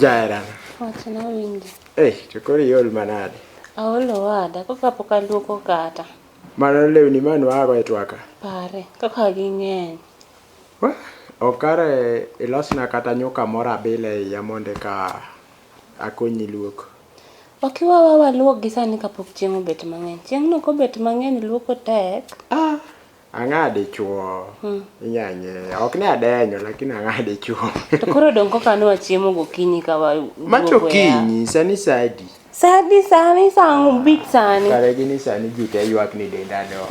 Jaira. Wachna wingi. To koro iol manade? Aolo wada, koka pok aluoko kata. Mano lewni manwago e twaka? Pare, kaka ging'eny. Okare ilosna kata nyuka moro abile iya monde ka akonyi luoko. Okiwa waluok gi sani kapok chieng' obet mang'eny. Chieng' no kobet mang'eny luoko tek. Ang'ade chuo. Inyanye. Ok ne adenyo lakini ang'ade chuo. To koro dong koka nwa chiemo gokinyi ka wa. Macho kinyi sani sadi. Sani sang bit sani. Kare gini sani jite ywak ni denda do.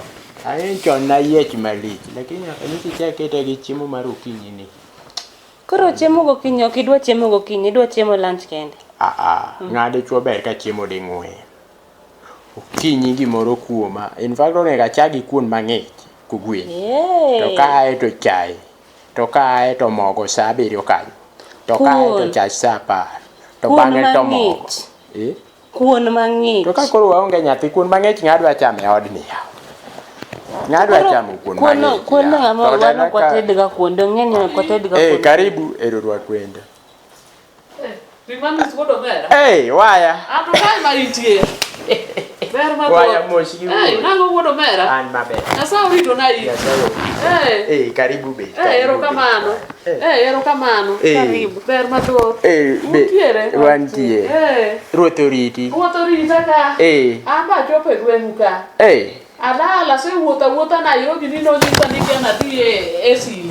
Ayen chon na yiech malich lakini anisi chakete gi chiemo mar okinyi ni. Koro chiemo gokinyi ok idwa chiemo gokinyi, idwa chiemo lunch kende. Ng'ade chuo ber ka chiemo di ng'we. Okinyi gimoro kuoma. In fact onega chagi kuon mang'ich kugwen. To kae to chai. To kae to mogo sa 7 kanyo. To kae to chai sa 10. To bang'e to mogo. Kuon mang'ich. To ka koro waonge nyathi kuon mang'ich ng'adwa chame odni yaw. Ng'adwa chamo kuon mang'ich. Kuon ng'ama wano kwa tedga kuon do ng'eny kwa tedga kuon. Karibu erorwa kwenda. Rimani skodo mera. Waya. Ato kai maritie. Ber ma waya moshi. Nango wodo mera. An maber. Asa urito na yi. Karibu be. Erokamano. Erokamano. Karibu. Ber ma to. Utiere. Wantie. Ruoth oriti. Ruoth oriti ka. Amba chope gweng'u ka. Adala se wuotha Nairobi ni no nyisa ni kena ti esi.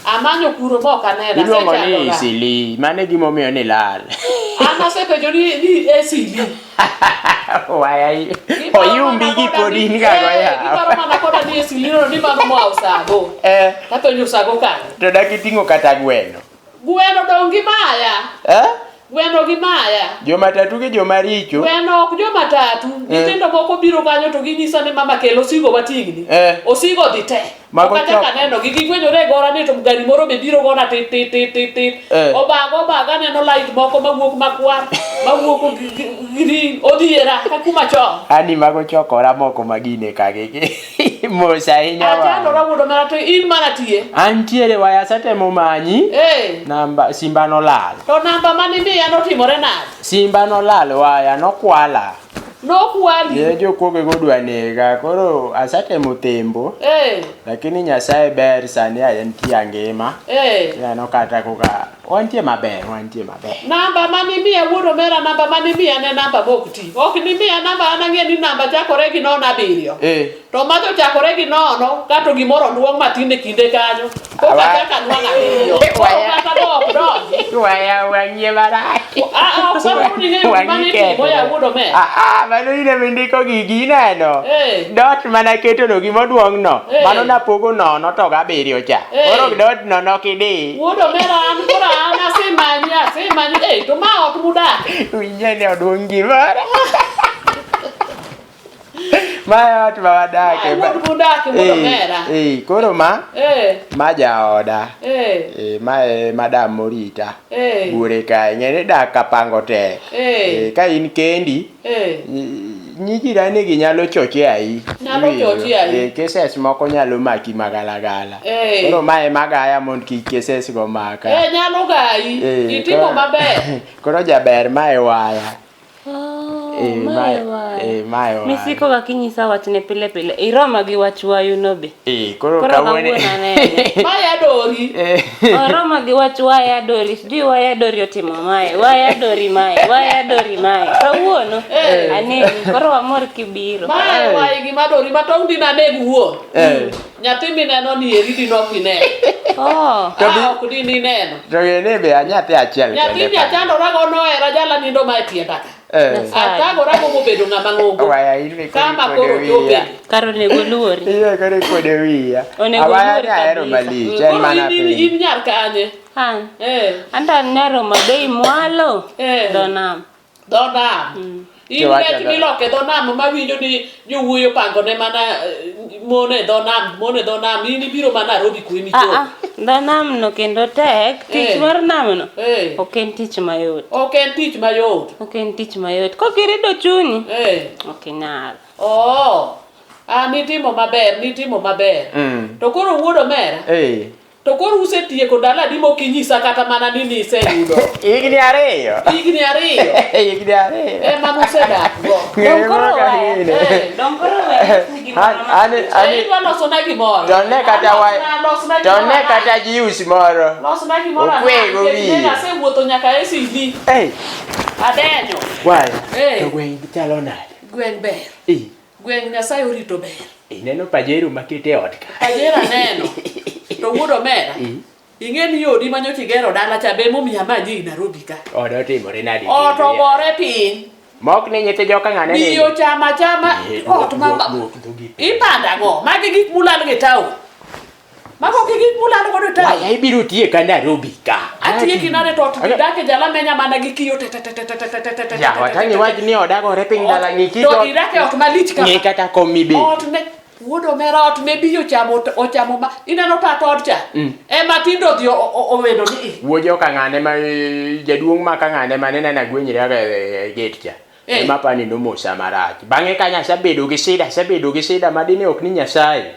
Amanyo kuro moka nena. Iluongo ni isili. Mane gimomiyo ni lal. Ana sepenjo ni esili. Waya oyumbi gi podi ni kago ya. Giparo mana koda ni esili no ni mano mo usago. Kato nyusago kanyo. To dakiting'o kata gweno. Gweno dongi maya. Gweno gi maya. Joma tatu gi joma richo. Gweno ok joma tatu. Nyithindo moko biro kanyo to ginyisa ni mama kelo osigo matingni. Osigo dhi te. Kata kaneno gigwenyore gora ni to gari moro be biro gona tit. Obaga neno light moko mawuok makwar. Mawuok green odiera kakuma chon. Ani mago chokora moko magine kage. Mosa hinya wa. Atano rabudo mara to in mana tie. Antiere waya satemo manyi. Namba simba no lal. To namba mani miya notimore nade? Simba no lal waya nokwala. Nokwali. Ye jokuoge godwa nega koro asatemo tembo. Lakini Nyasaye ber sani ayentie angima. No kata koka wantie maber. Namba mani miya wuodo mera namba mani miya ne namba mokti. Ok ni miya namba anang'e ni namba chakore gi 7. To macho chakore gi 0 kato gimoro duong' matin e kinde kanyo. Koka chaka nwang'a 7. Kata ok donji. Waya wang'ie marach. Ok ni ng'eyo mani timo ya wuodo mera. Mano ine mindiko gigi neno. Dot mana keto no gimoduong' no. Mano napogo 0 to 7 cha. Koro dot no nokidi. Wuodo mera an kora an asemanyi. To ma ot mudak. Winje ne oduong' gimoro. Ma ot mawadake. Wuodo mudak wuodo mera. Koro ma jaoda. Ma madam Morita. Bure kae ng'ene dak kapango tek. Ka in kendi. Nyijirani gi nyalo choche ai. Keses moko nyalo maki magalagala. Koro mae magaya mond ki keses go maka. Nyalo gai. Itimo maber. Koro jaber mae waya. Mae waya. Misiko ga kinyisa wachne pile. Iroma gi wach wayu no be. Koro kawuone. Maya dori. Oroma gi wach waya dori. Sijui waya dori otimo mae. Waya dori mae. Kawuono. Ane koro amor kibiro. Mae waya gi madori matong' din aneg wuon. Nyathi mineno ni eri din ok ineno. Ok din ineno. To yene be anyathi achiel kende. Nyathi nyachandora go nohera jala nindo ma tienda ka. Atagora go mobedo ng'ama ng'ongo. Waya ile kama koro jobe. Karo nego luori. Kare kode wiya. Awaya ni ahero malich. En mana piny. In nyar kanye? Anda nero mabei mwalo. Donam. In wech miloke dho nam mawinjo ni jowuoyo pango ne mana mone dho nam in ibiro mana Nairobi kweni to. Dho nam no kendo tek tich mar nam no. Ok en tich mayot. Kokirido chunyi. Ok nyal. Nitimo maber. To koro wuodo mera. To koro usetieko dala di mokinyisa kata mana ni iseyudo. Higni ariyo. Higni ariyo. Higni ariyo. Ema nusedak go. Ng'eyo kaka gini. Idwa losona gimoro. To ne kata jius moro. Losona gimoro. Okwego wiye. Asewuotho nyaka e CD. Adenyo. Why? To gweng' chalo nade? Gweng' ber. Gweng' Nyasaye orito ber. Neno pajero makete ot ka. Pajera neno. To wuod omera. Ing'e ni yodi manyocha igero dala cha be momiya manyi Nairobi ka. Odo timore nadi. Otobore piny. Mok ni nyithi joka ng'ane ni. Biyo chama. Ot mama. Ipanda go. Magi gik mulal gi tao. Mago gik mulal go tao. Waya ibiro tie ka Nairobi ka. Atie kinare to gidake jala menya mana gi kiyo te. Ya watani waj ni odagore piny dala ng'iki to. To idake ot malich ka. Ng'e kata komi be. Ot ne wuod omera ot ne biyo ochamo ma ineno ta ot cha. Ema tindo dhi owedo ni. Wuojo ka ng'ane ma jaduong' ma ka ng'ane ma nena na gwenyre ga gate cha. Ema pani no mosa marach. Bang'e ka Nyasaye sebedo gi sida madine ok ni Nyasaye.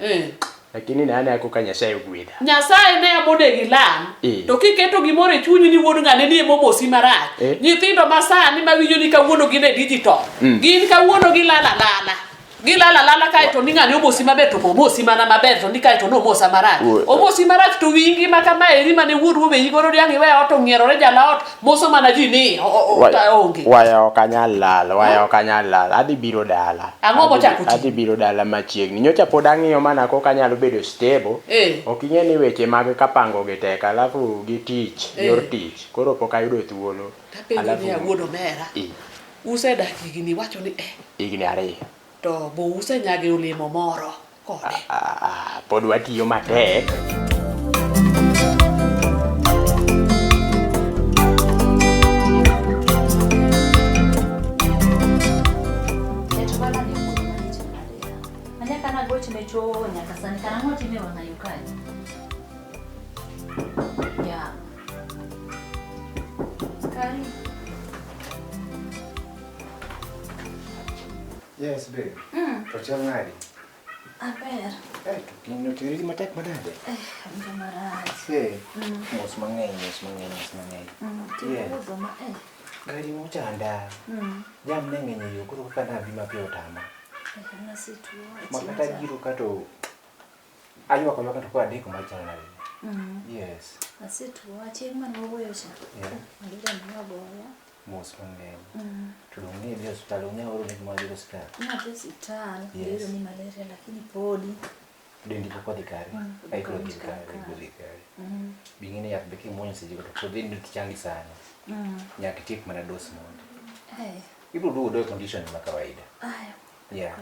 Lakini nane ako ka Nyasaye ogwedha. Nyasaye ne amode gi lam. To kiketo gimoro e chunyi ni wuod ng'ane ni momosi marach. Nyithindo masani mawinjo ni kawuono gin e digital. Gin kawuono gi lala. Gilala kae to ni ng'ani omosi maber to omosi mana maber to ni kae to no mosa marach. Omosi marach to wingi ma kama eri mane wuod ruobe igoro yang iwe ot ngierore jala ot moso mana ji ni onge. Waya okanyal lal. Adhi biro dala. Ang'o mochako ti? Adhi biro dala machiegni. Nyocha pod ang'iyo mana ko kanyalo bedo stable. Ok ing'e ni weche mag kapango gi tek alafu gi tich, yor tich. Koro pok ayudo thuolo. Alafu ya wuod omera. Usedak higni wacho ni higni ariyo. To bo usenyage olemo moro kode. Pod watiyo matek. Yes, babe. Tochal ngadi. Aber. Kino tiri matek madade. Ando marach. Mos mang'eny. Yes. Gari mochanda. Jam ne ng'eny yo koro kaka nabi mapiyo tama. Makata giro kato aywa ko to kwa deko machana. Yes. Asituwa chieng mane owuoyo cha. Ngira ni wagoya. Mos mang'eny. Tulungi ni hospital unyaoro ni mwa hospital. Hospital. Ndio ni malaria lakini podi. Dendi poko dikari. Aiko dikari. Bingine ya beki monyo sijiko to dendi tichangi sana. Nyaki tik mana dose mondo. Ibu do condition ma kawaida. Yeah.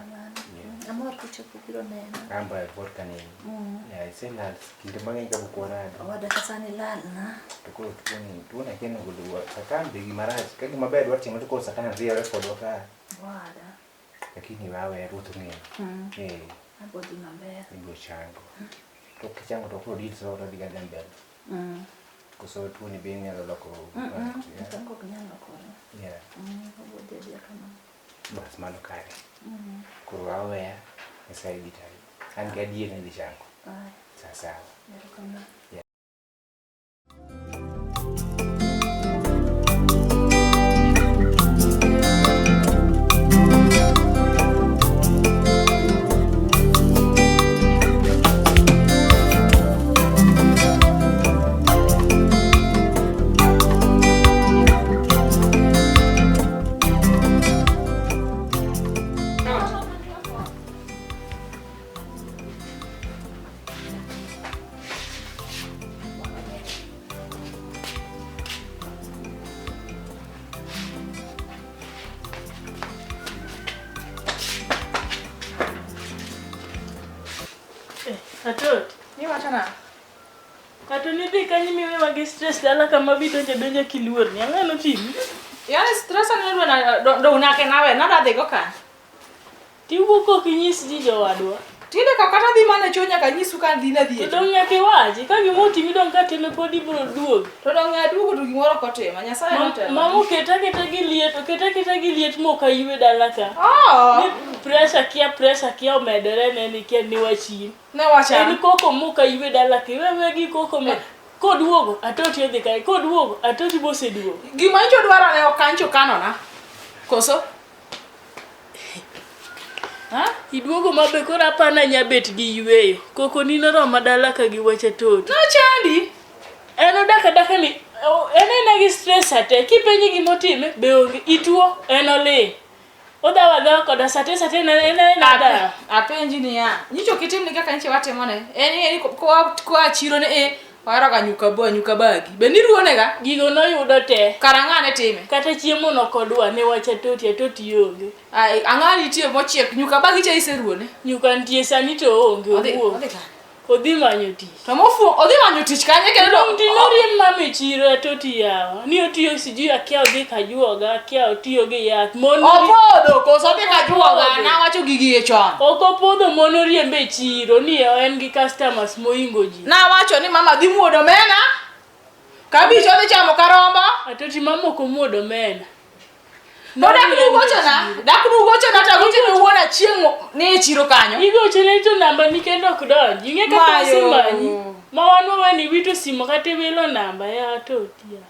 Amor kuchopo kilo neno. Amba vodka ni. Yeah, isela kinde mang'eny ka bukona. Wada kasani lal na. Tukolo tuona keno gudua. Sakan bigi maraj. Kagi maber wati mo tukolo sakan ria record waka. Wada. Lakini wawe rutu ngi. Abodi maber. Ibo chango. To kichango to kolo ditso ora diga gambel. Kuso tuoni bengi ala loko. Tango kunyanga kona. Yeah. Abodi dia kama. Bas mano kare. Kuro wawe esaidi tai. An gadi ne dichango. Sasa. Yeah. Atot, ni wachana. Ato ni dhi kanyi miwe magi stress dala kama bidonja kiluor ni ang'ano timi. Yani stress ni do unake nawe nada dhigo kan. Tiwuok ok inyis ji jowadwa. Tinde kakata dhi mane chonya ka nyisu kan dina dhi. To nyaka iwachi ka gimoti midong ka tene pod ibro duogo. To dong aduogo to gimoro kotema Nyasaye notelo. Mamo keta gi liet moka ywe dala ka. Ni pressure kia omedore ne ni ken ni wachi. Ne wacha. En koko moka ywe dala ka. Wewe gi koko me. Koduogo atoti odhi kai. Koduogo atoti bose duogo. Gima icho dwaro ne okancho kanona. Koso? Iduogo mabe kora pana nyabet gi yweyo. Koko nino roma dala ka gi wacha toti. No chandi. Eno daka ni ena gi stress ate kipenji gimotime be onge ituo eno le. Oda wadho koda sate na da. Apenji ni ya. Nyicho kitim ni kaka nche wate mone. Eni kwa chiro ne wara ka nyuka bagi. Be ni ruone ga Gigo no yudo te. karangane time. Kata chiemo no kodwa ne wacha toti onge. Ai angani tie mochiek nyuka bagi che ise ruone. Nyuka ntie sani to onge owuo. Odhi manyo tich. To mofu odhi manyo tich kanye kendo ndinorie mama chiro toti yawa. Ni otiyo siji akia odhi kajuoga akia otiyo gi yath. Opodo koso odhi kajuoga na wacho gigi e chon. Okopodho monorie mbe chiro ni en gi customers moingo ji. Na wacho ni mama dhi muodo mena. Kabicho odhi chamo karombo. Atoti mama komuodo mena. No dakuru gocho na tagochi ni uona chieng ni chiro kanyo. Igocho ne to namba ni kendo kudonji. Inge kaka simanyi. Ma wanu weni wito simo kate welo namba ya toti ya.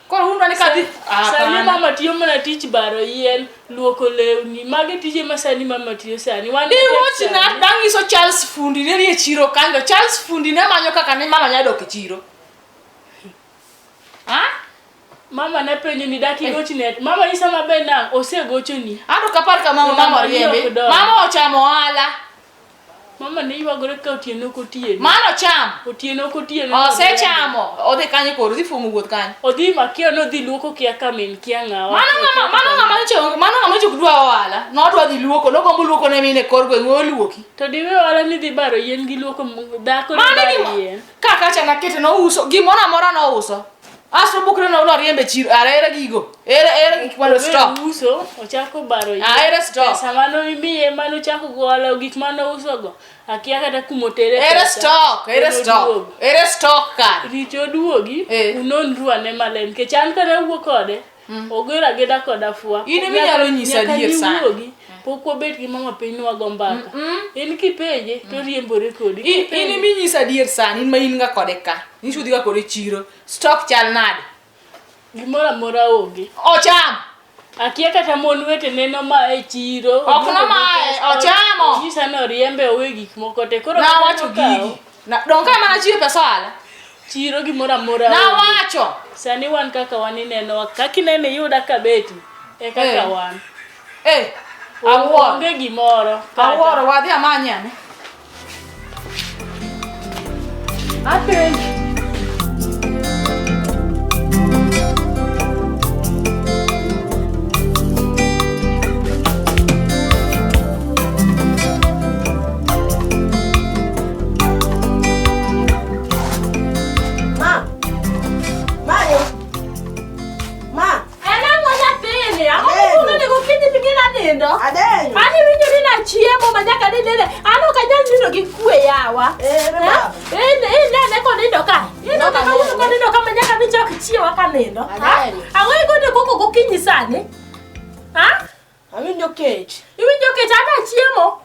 Koro hundwa ni kadhi. Sani mama tiyo mana tich baro yien, luoko lewni. Mage tije masani mama tiyo sani. Ni wochi na dangi so Charles Fundi ne rie chiro kanyo. Charles Fundi ne manyo kaka ni mama nyado ke chiro. Mama na penjo ni daki gochi net. Mama isa mabe na ose gocho ni. Ando kapar ka mama riembe. Mama ochamo ala. Mama ne yuagore ka otieno kotieno. Mano cham. Otieno kotieno. Ose chamo. Odhi kanye koro dhi fumu wuoth kanye. Odhi makio no dhi luoko kia kamin kia ngawa. Mano ngama chok dwa wala. No dwa dhi luoko, no gombo luoko ne mine korgo ngo luoki. To diwe wala ni dhi baro yien gi luoko dako baro yien. Kaka chana kete no uso, gimona mora no uso. Astro bukre no riembe chiro, era gigo. Era kwalo stock. Uso, ochako baro yien. Era stock. Samano imiye mano chako gola gik mano uso go. Akia kata kumotere. Era stock ka. Richo duogi, unon ruane malen. Kechan kana uwo kode. Ogera geda koda fua. Ini mi nyalo nyisa dier sana. Poko bet gi mama piny wago mbaka. En kipenje to riembore kodi. Ini mi nyisa dier sana, in ma in ga kode ka. Nisho diga kode chiro. Stock chal nade. Gimora onge. Ocham. Akia kata mon wete neno ma e chiro. Okno ma ochamo. Nyisa no riembe owe gik moko te. Koro na wacho gigi. Na donka mana chiro pesa ala. Chiro gimora na wacho. Sani wan kaka wanineno kaka nene yuda kabeti. E kaka wan. Awuoro gimoro. Awuoro wadhi amanyane. Apenji. Ani winyo ni na chiemo manyaka ni nene. Ano kanyal nindo gi kwe yawa. Ne ko nindo ka. Nindo ka uso ko nindo ka manyaka ni chok chiewa ka nindo. Awe go de koko gokinyi sani. Awinjo kech. Iwinjo kech ana chiemo?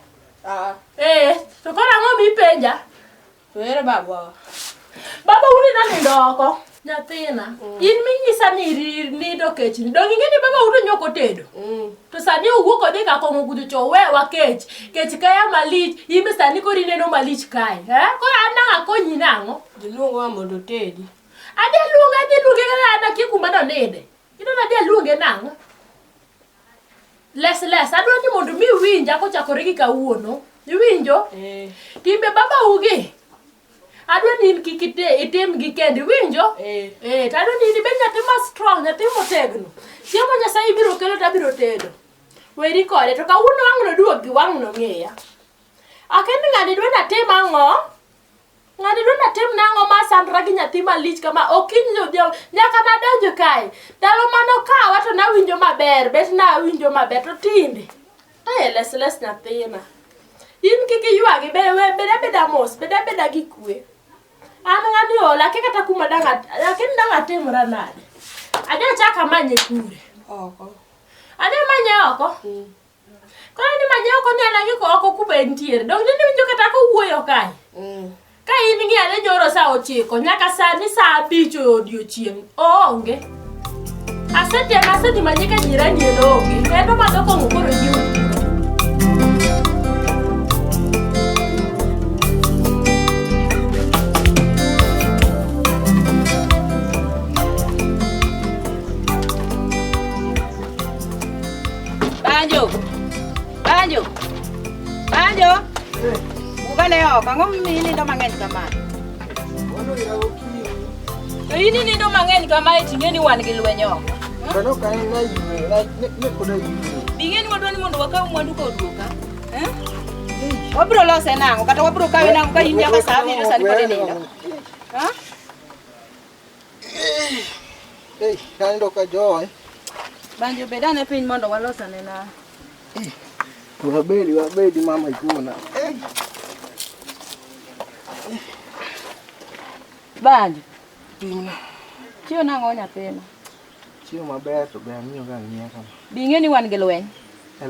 To kora ngo mi penja. Were baba. Baba uri na nindo oko. Nyathina. In minyisa ni nindo kech. Dongi ngeni baba uri nyoko tedo. To sani uwuok odhi ka kongo gudu cho wewa kech. Kech kaya malich. Ime sani kori neno malich kai. Kora ananga konyi nango. Diluongo mondo tedi. Ade luonge kaka ana kikuma no nede. Ino na de luonge nango. Les adwa ni mondo mi winja ko chakore gi kawuono. Iwinjo? Timbe baba ugi. Adwa ni kikite item gi kendi winjo? Tadwa ni be nyathi ma strong, nyathi motegno. Chiemo Nyasaye biro kelo tabiro tedo. Weri kode to kawuono wang'no duok gi wang'no ng'eya. Akendi ng'ani dwa na tem ang'o? Ng'ani dwa na tem nang'o ma sandra gi nyathi malich kama okinyo dio nyaka na donjo kae. Dalo mano kawa to nawinjo maber, bet na winjo maber to tinde. Les nyathina. In kiki yuagi beda mos, beda gikwe. An ngani ola ke kata kuma danga, lakini danga timra nade. Aja chaka manye kure. Oko. Aja manye oko. Kono ni manye oko ni ala giko oko kube ntiere. Dong ni winjo kata ko wuoyo kai. Ka in ngi ale nyoro sa 9 nyaka sani sa 5 odiochieng. Onge. Aseti manye ka jirani edoge. Endo madoko ngukoro jiu. Banjo. Bugale o, kango mini ndo mangen kama. Ini ni ndo mangen kama tingeni wan gi lwenyo. Bano kan na yue, ne koda yue. Bingeni wadwani mondo wakaw mwandu ko duka. Wabro lose nango kata wabro kawe nango ka india ka sabi ndo sani kode nindo. Kan ndo ka joy. Banjo bedane piny mondo walosane na. Wabedi mama ikuna. Banjo. Pina. Chio nango nyathina. Chio maber to be amiyo ga ngiya kama. Bingeni wan gi lweny.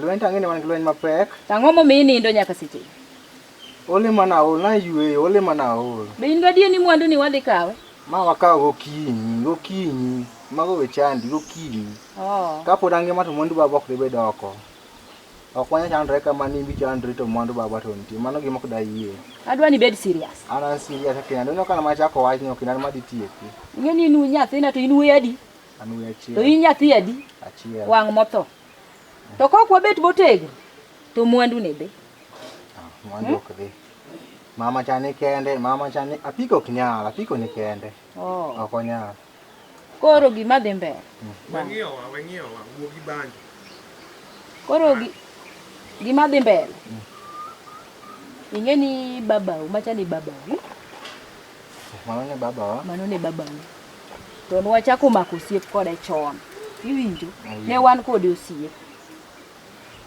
Lweny tangeni wan gi lweny mapek. Tango mo mi nindo nyaka seche. Ole mana ol na yue, ole mana ol. Be in gadie ni mwandu ni wadhi kawe? Ma wakaw gokinyi. Mago wechandi gokinyi. Kapo dange mato mwandu baba ok debe doko. Okwanya chandre kama nimbi chandre to mwandu baba to nti. Mano gima kuda yie. Adwani bed serious. Ana serious akina. Ndono kana machako wach ni okina madi tieki. Ngeni inu nyathina to inu adi. Anu achiel. To in nyathi adi? Achiel. Wang motho. To kok wabet botegro. To mwandu ne be. Mwandu ok dhi. Mama chane kende, apiko knyala, apiko ni kende. Okonyala. Koro gima dhi mbele. Wang'iewa wuogi banjo. Koro gima dhi mbele. Ingeni babau, machani babau. Mano ne babau. To nwachako mako osiep kode chon. Iwinjo? Ne wan kode osiep.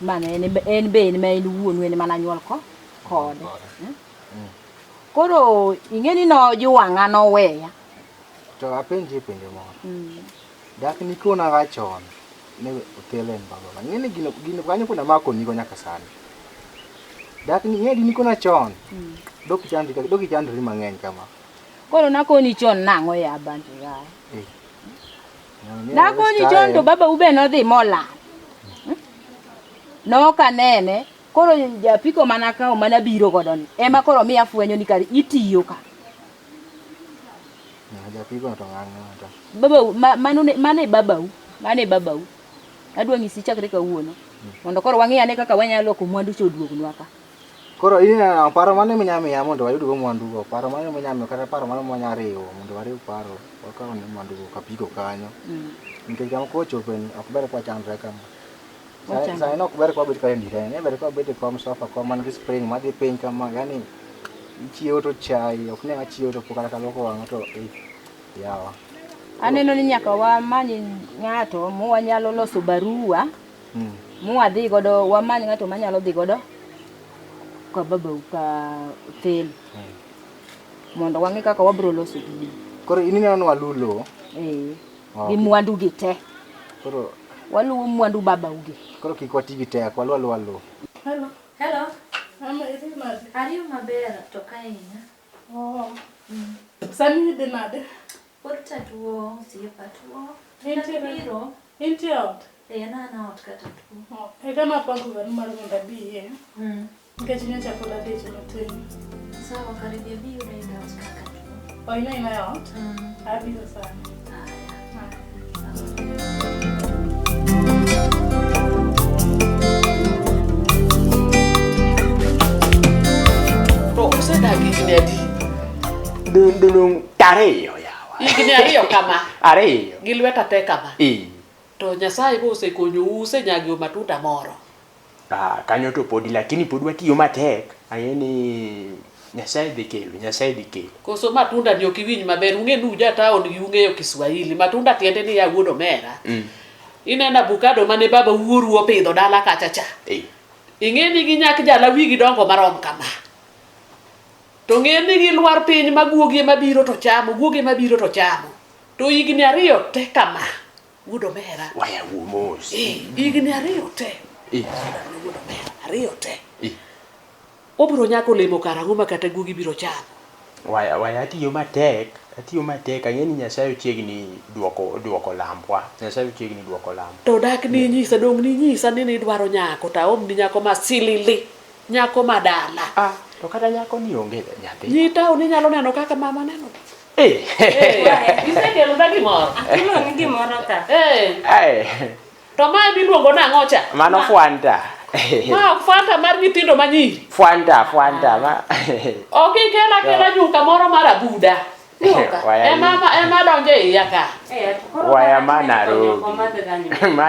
Mane en be en ma en wuonu en mana nyuol kode. Koro ingeni no juwanga no weya. To apenji penjo moro. Dak ni kona ga chon. Ne otelen baba. Ngene gino kanyo kuna mako niko nyaka sani. Dak ni ngedi ni kona chon. Doki chandri mangeny kama. Koro nakoni chon nango ya banjo ya. Nakoni chon to baba ube no dhi mola. No kanene. Koro japiko manaka mana biro godoni. Ema koro mi afwenyo ni kari itiyo ka. Japiko to ng'anyo to. Baba mane babau. Adwa ngisi chakre kawuono. Mondo koro wang'iyane kaka wanyalo ko mwandu choduognwa ka. Koro ina paro mane minyamiya mondo wayud go mwandu go. Paro mane minyamiya kata paro mane mwanyariwo mondo wariw paro. Wakaw ne mwandu go kapiko kanyo. Nikech kama kochopen ok ber kwa chandre kama. Saya nok ber kwa bet ka ndire ne ber kwa bet kom sofa kom man gi spring madhi piny kama yani ichiewo to chai ok ne achiewo to pokala kaloko wang'o to yawa. Aneno ni nyaka wamany ng'ato mwanyalo loso barua. Mwadhi godo wamany ng'ato manyalo dhi godo ka babau ka hotel. Mondo wang'e kaka wabro loso gi. Koro inino walulo. Gi mwandu gi te. Koro waluwo mwandu babau gi. Koro kik wati gi tek waluwo. Hello. Mama, iri nade? Ariyo maber to kaina. Sani de nade? Porta tuo, siepa tuo. Inti ot. Na ot kata tuo. Kama pangu gani mara ngenda biye. Ngechinya chakula deche mateni. Sawa karibia biyo na ina ot kaka tuo. Ina ot? Abiro sana. To usedagi higni adi? Dulung Ariyo yawa. Higni ariyo kama? Ariyo. Gi lweta te kama? To Nyasaye bo osekonyo usenyagio matunda moro. Kanyo to podi lakini pod watiyo matek. Ayeni Nyasaye dhi kelo. Koso matunda ni okiwinj maber. Ung'e nuja taon gi ung'eyo Kiswahili. Matunda tiende ni ya wuodo mera. Inena avocado mane baba wuoru opidho dala kacha cha. ing'eni gi nyak jala wigi dongo marom kama to ng'eni gi lwar piny maguogi mabiro to chamo to igni ariyo te kama wudo mera waya umos igni ariyo te wudo mera ariyo te obiro nyako lemo karang'o ma kata guogi biro chamo waya atiyo matek ang'eni Nyasaye chiegni duoko lambwa to dak ni nyisa dong ni nyisa ni dwaro nyako ta om ni nyako masilili nyako madala to kata nyako ni onge nyathi nyita oni nyalo neno kaka mama neno Gisekelo da gimoro. Akilo ni gimoro ka. To ma miluongo nang'o cha? Mano Fanta. Ma Fanta mar nyithindo manyiri. Fanta ma. Ok kela nyuka moro mar abuda. Ema donje iya ka. Waya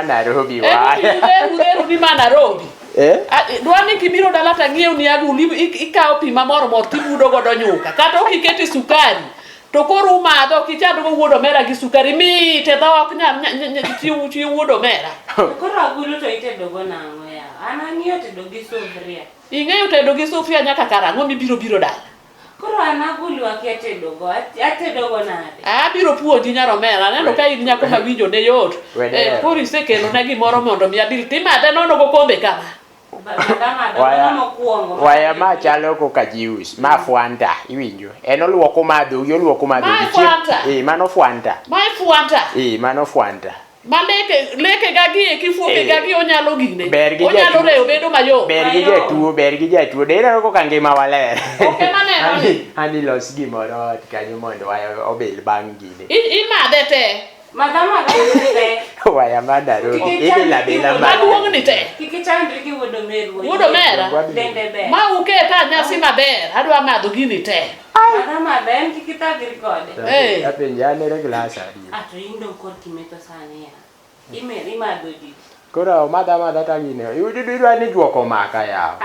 Nairobi waya. Ureru ni Nairobi. Dwani kibiro dala ta ng'iew ni agulu ikawo pi mamoro mor tibudo godo nyuka. Kata ok iketi sukari. To koro umadho kichado go wuodo mera gi sukari mite dho ok nyam chi wuodo mera. Koro agulu to itedo go nang'o ya. An ang'iyo tedo gi sufria. Ing'eyo tedo gi sufria nyaka karang'o mibiro dala. Koro an agulu akia tedo go nade. Abiro puonji nyaromera neno ka in nyako mawinjo ne yot. Koro isekelo na gimoro mondo mi abil timade nono go kombe kama. Waya ma chalo koka juice ma Fanta iwinjo en oluoko madho mano Fanta mano Fanta ma leke gagi kifuoke gagi onyalo gine onyalo reyo bedo mayom ber gi jatuo dera koka ngima waler ani los gimoro kanyo mondo waya obel bang' gine imade te waya Nairobi bela maduong' ni te kikichandri gi wuodo mera ma uketa nyasi maber adwa madho gini te ben kikitagri kode apenjane re glass adi to indo kod kimeto sane ya imadho di koro madha tagine idwa ni duoko maka yawo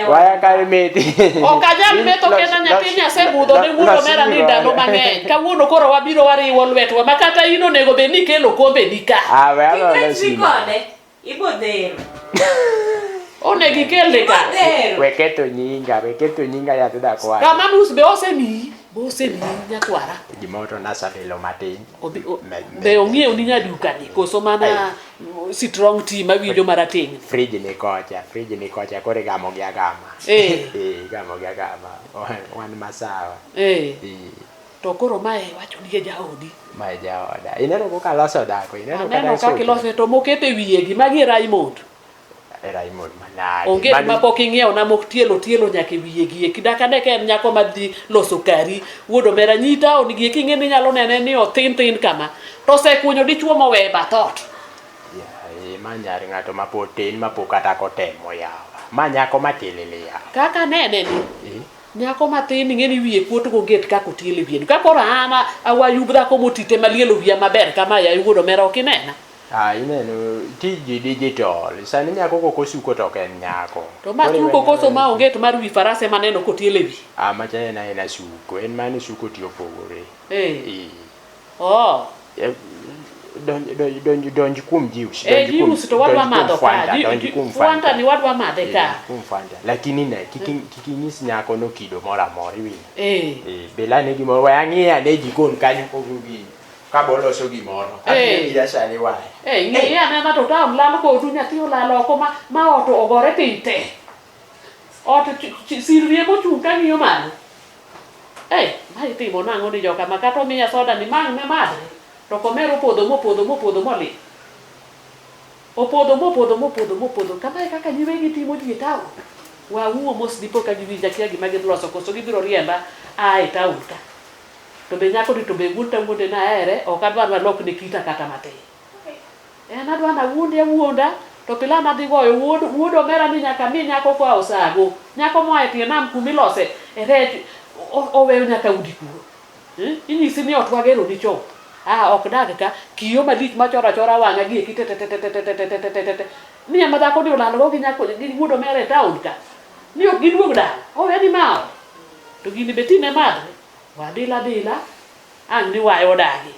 waya kar meti okajal meto kena nyathi nyasebudho ne wuodo mera ni ndalo mang'eny kawuono koro wabiro wariwo lwetwa makata in onego bed ni kelo kombe di ka kode ibodhero onego ikelde ka weketo nyinga yath dakwa kama nus be osemi nyakwara gimoro nasalelo matin be ong'iew ni nyaduka ni koso mana strong tea mawinjo marateng fridge ni kocha kore gamo gi agama gamo gi agama wan masawa to koro mae wacho ni jaodi mae jaoda ineno koka loso dako ineno kaka loso to mokete wiye gi magi Raymond manade onge ma pok ing'iew na mok tielo nyaka wiye gi kidaka ne ken nyako madhi loso kari wuodo mera nyita onigi king'eni nyalo nene ni othin kama to sekunyo dichuo mowe bathot manyar ng'ato mapotin mapok ata kotemo yawa manyako matilili yawa kaka nene ni nyako mathin ing'eni wiye kuot gonget kako tiele wiye ka koro ana awayub dhako motite malielo wiya maber kama ya wuodo mera ok inena ineno tiji digital sani nyako koko suko to ken nyako to ma suko koso ma onget mar wi farase maneno kotiele wi macha ena suko en mane suko tiyo pogore donj kuom jius to wadwa madho ka Fanta ni wadwa madhe ka Fanta lakini ne kikinyis nyako no kido mora mori wi belane gimoro waya ng'iya ne jikon kanyo kogugi kabolo so gimoro ya sani waya ng'iya nena to tam lalo ko tu nyathi olalo oko ma oto ogore piny te oto sirrie mochung' ka ng'iyo malo ma itimo nang'o ni joka makata omiya soda ni mang' ne madre to komero opodho moli opodho kamae kaka nyiwegi timo ji e taon wawuo mos dipo ka giwinja kia gima giloso koso gibiro riemba e taon ka to be nyako ni to be wuonda wuonde na ere ok adwa nalok ne kita kata matin adwa na wuonda to pila na dhi goyo wuodo mera ni nyaka mi nyako kwa osago nyako moa e tie nam kumilose rech oweyo nyaka udi kuro inyisi ni ot wagero ni chop ok dag ka kiyo malich machora wang'a gi kitetetetetetetetete ni ama dhako ni olalo gi nyako gi wuodo mera e taon ka ni ok giduog dala owe ni mao to gini betine madre wadila ang' ni wayo odagi